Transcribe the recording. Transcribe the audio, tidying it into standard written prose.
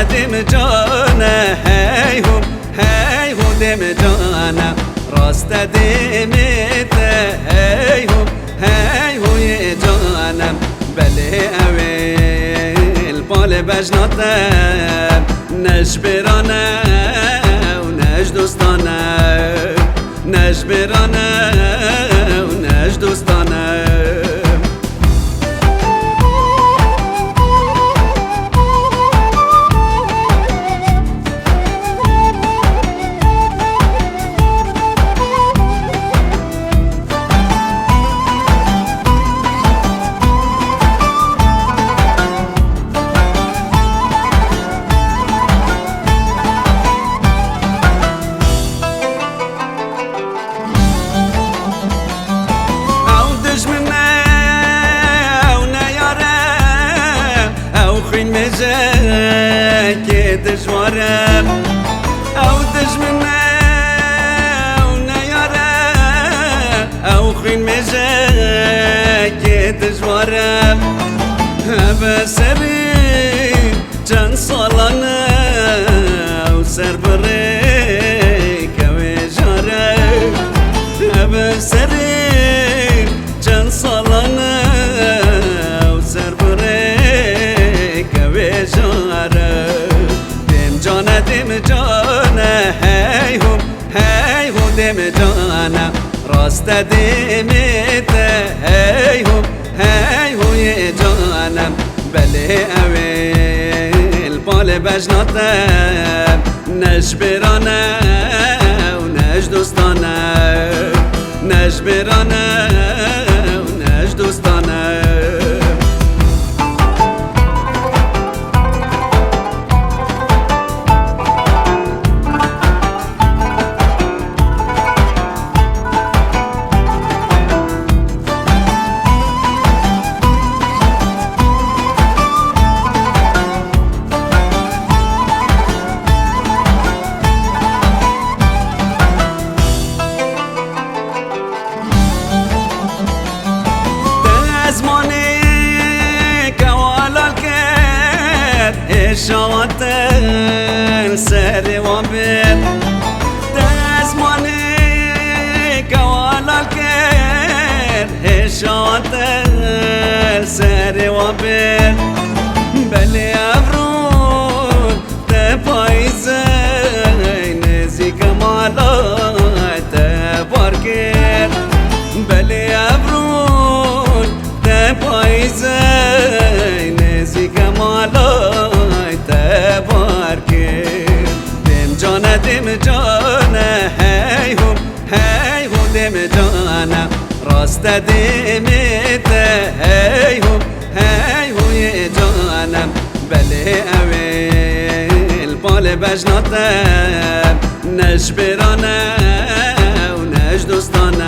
دم جانه هی هو دم جانه راست دمت هی هو ی جانم بله اول بال بجناته نش برانه و نش دوستانه نش برانه و نش دوستانه که دجوارم او دجمنه او نیاره او خین میشه که دجوارم بسری چند سالانه او سر بره که جاره بسری چند سالانه او سر بره جاره دم جانه هی هو دم جانه راست دمت هی هو ی جانم بله اول بال بجناته نش برانه و نش دوستانه نش برانه و نش دوستانه شواتن سر وابن دزماني كوالا الكير شواتن سر وابن بلي أبرون تبايزين نزي كمالا تباركير بلي أبرون تبايزين نزي كمالا دم جانه هی هو دم جانه راست دمت هی هو ی جانم بله اول بال بجناته نش برانه و نش دوستانه